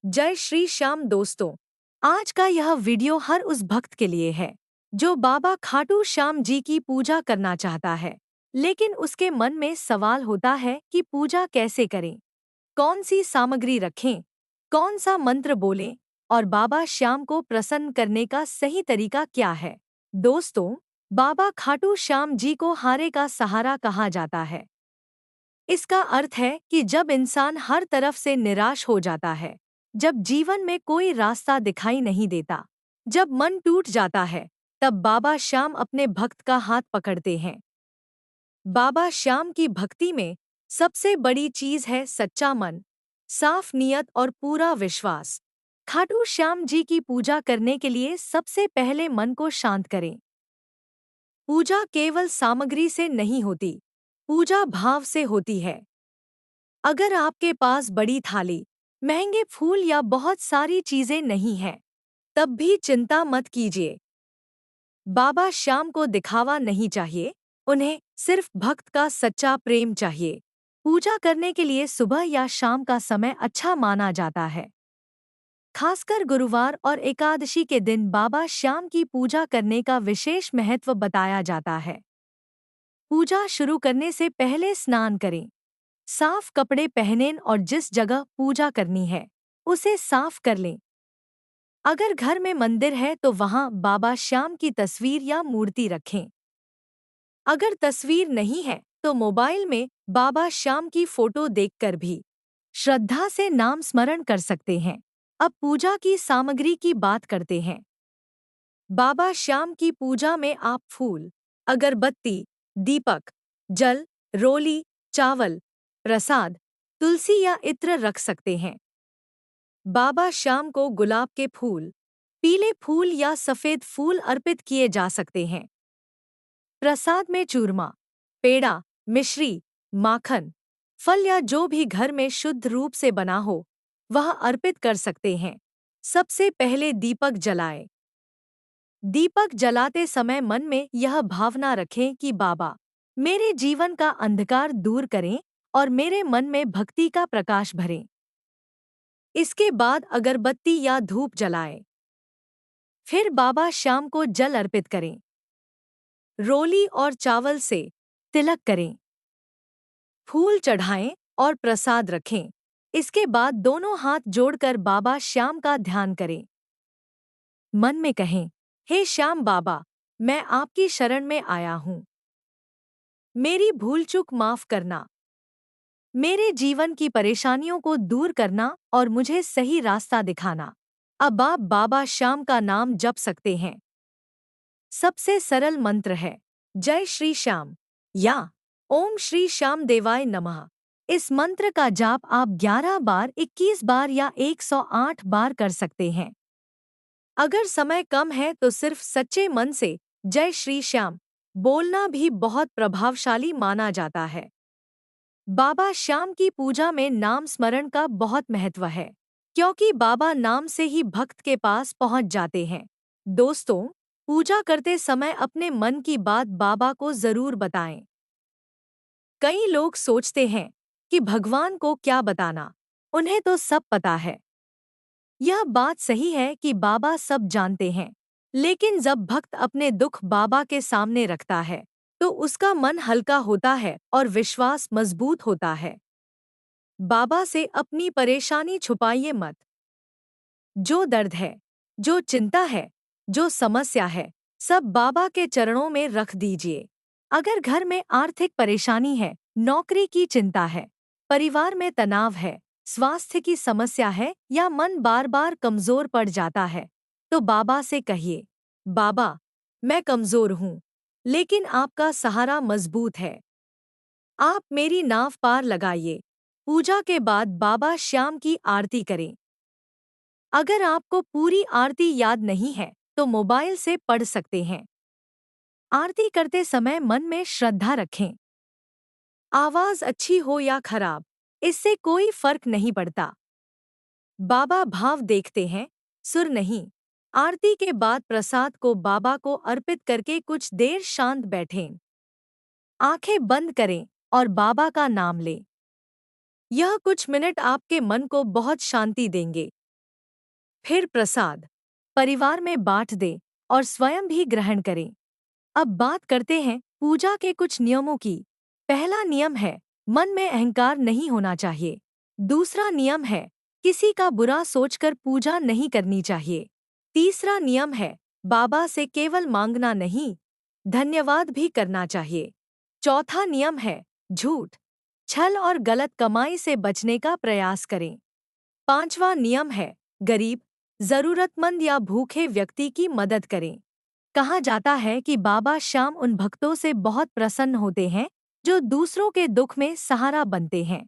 जय श्री श्याम दोस्तों। आज का यह वीडियो हर उस भक्त के लिए है जो बाबा खाटू श्याम जी की पूजा करना चाहता है, लेकिन उसके मन में सवाल होता है कि पूजा कैसे करें, कौन सी सामग्री रखें, कौन सा मंत्र बोलें और बाबा श्याम को प्रसन्न करने का सही तरीका क्या है। दोस्तों, बाबा खाटू श्याम जी को हारे का सहारा कहा जाता है। इसका अर्थ है कि जब इंसान हर तरफ से निराश हो जाता है, जब जीवन में कोई रास्ता दिखाई नहीं देता, जब मन टूट जाता है, तब बाबा श्याम अपने भक्त का हाथ पकड़ते हैं। बाबा श्याम की भक्ति में सबसे बड़ी चीज है सच्चा मन, साफ नियत और पूरा विश्वास। खाटू श्याम जी की पूजा करने के लिए सबसे पहले मन को शांत करें। पूजा केवल सामग्री से नहीं होती, पूजा भाव से होती है। अगर आपके पास बड़ी थाली, महंगे फूल या बहुत सारी चीजें नहीं हैं, तब भी चिंता मत कीजिए। बाबा श्याम को दिखावा नहीं चाहिए, उन्हें सिर्फ भक्त का सच्चा प्रेम चाहिए। पूजा करने के लिए सुबह या शाम का समय अच्छा माना जाता है। खासकर गुरुवार और एकादशी के दिन बाबा श्याम की पूजा करने का विशेष महत्व बताया जाता है। पूजा शुरू करने से पहले स्नान करें, साफ कपड़े पहनें और जिस जगह पूजा करनी है उसे साफ कर लें। अगर घर में मंदिर है तो वहां बाबा श्याम की तस्वीर या मूर्ति रखें। अगर तस्वीर नहीं है तो मोबाइल में बाबा श्याम की फोटो देखकर भी श्रद्धा से नाम स्मरण कर सकते हैं। अब पूजा की सामग्री की बात करते हैं। बाबा श्याम की पूजा में आप फूल, अगरबत्ती, दीपक, जल, रोली, चावल, प्रसाद, तुलसी या इत्र रख सकते हैं। बाबा श्याम को गुलाब के फूल, पीले फूल या सफेद फूल अर्पित किए जा सकते हैं। प्रसाद में चूरमा, पेड़ा, मिश्री, माखन, फल या जो भी घर में शुद्ध रूप से बना हो वह अर्पित कर सकते हैं। सबसे पहले दीपक जलाएं। दीपक जलाते समय मन में यह भावना रखें कि बाबा मेरे जीवन का अंधकार दूर करें और मेरे मन में भक्ति का प्रकाश भरें। इसके बाद अगरबत्ती या धूप जलाएं। फिर बाबा श्याम को जल अर्पित करें। रोली और चावल से तिलक करें। फूल चढ़ाएं और प्रसाद रखें। इसके बाद दोनों हाथ जोड़कर बाबा श्याम का ध्यान करें। मन में कहें, हे श्याम बाबा, मैं आपकी शरण में आया हूँ। मेरी भूल चूक माफ करना, मेरे जीवन की परेशानियों को दूर करना और मुझे सही रास्ता दिखाना। अब आप बाबा श्याम का नाम जप सकते हैं। सबसे सरल मंत्र है जय श्री श्याम या ओम श्री श्याम देवाय नमः। इस मंत्र का जाप आप 11 बार, 21 बार या 108 बार कर सकते हैं। अगर समय कम है तो सिर्फ सच्चे मन से जय श्री श्याम बोलना भी बहुत प्रभावशाली माना जाता है। बाबा श्याम की पूजा में नाम स्मरण का बहुत महत्व है, क्योंकि बाबा नाम से ही भक्त के पास पहुंच जाते हैं। दोस्तों, पूजा करते समय अपने मन की बात बाबा को जरूर बताएं। कई लोग सोचते हैं कि भगवान को क्या बताना, उन्हें तो सब पता है। यह बात सही है कि बाबा सब जानते हैं, लेकिन जब भक्त अपने दुख बाबा के सामने रखता है तो उसका मन हल्का होता है और विश्वास मजबूत होता है। बाबा से अपनी परेशानी छुपाइए मत। जो दर्द है, जो चिंता है, जो समस्या है, सब बाबा के चरणों में रख दीजिए। अगर घर में आर्थिक परेशानी है, नौकरी की चिंता है, परिवार में तनाव है, स्वास्थ्य की समस्या है या मन बार बार कमजोर पड़ जाता है, तो बाबा से कहिए, बाबा, मैं कमजोर हूँ, लेकिन आपका सहारा मजबूत है। आप मेरी नाव पार लगाइए। पूजा के बाद बाबा श्याम की आरती करें। अगर आपको पूरी आरती याद नहीं है तो मोबाइल से पढ़ सकते हैं। आरती करते समय मन में श्रद्धा रखें। आवाज अच्छी हो या खराब, इससे कोई फर्क नहीं पड़ता। बाबा भाव देखते हैं, सुर नहीं। आरती के बाद प्रसाद को बाबा को अर्पित करके कुछ देर शांत बैठें। आंखें बंद करें और बाबा का नाम लें। यह कुछ मिनट आपके मन को बहुत शांति देंगे। फिर प्रसाद परिवार में बांट दे और स्वयं भी ग्रहण करें। अब बात करते हैं पूजा के कुछ नियमों की। पहला नियम है, मन में अहंकार नहीं होना चाहिए। दूसरा नियम है, किसी का बुरा सोचकर पूजा नहीं करनी चाहिए। तीसरा नियम है, बाबा से केवल मांगना नहीं, धन्यवाद भी करना चाहिए। चौथा नियम है, झूठ, छल और गलत कमाई से बचने का प्रयास करें। पांचवा नियम है, गरीब, जरूरतमंद या भूखे व्यक्ति की मदद करें। कहा जाता है कि बाबा श्याम उन भक्तों से बहुत प्रसन्न होते हैं जो दूसरों के दुख में सहारा बनते हैं।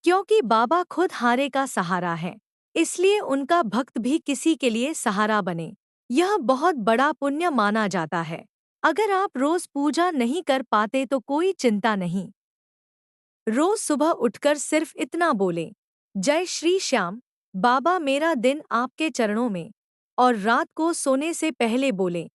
क्योंकि बाबा खुद हारे का सहारा है, इसलिए उनका भक्त भी किसी के लिए सहारा बने, यह बहुत बड़ा पुण्य माना जाता है। अगर आप रोज पूजा नहीं कर पाते तो कोई चिंता नहीं। रोज सुबह उठकर सिर्फ इतना बोलें, जय श्री श्याम, बाबा मेरा दिन आपके चरणों में। और रात को सोने से पहले बोलें,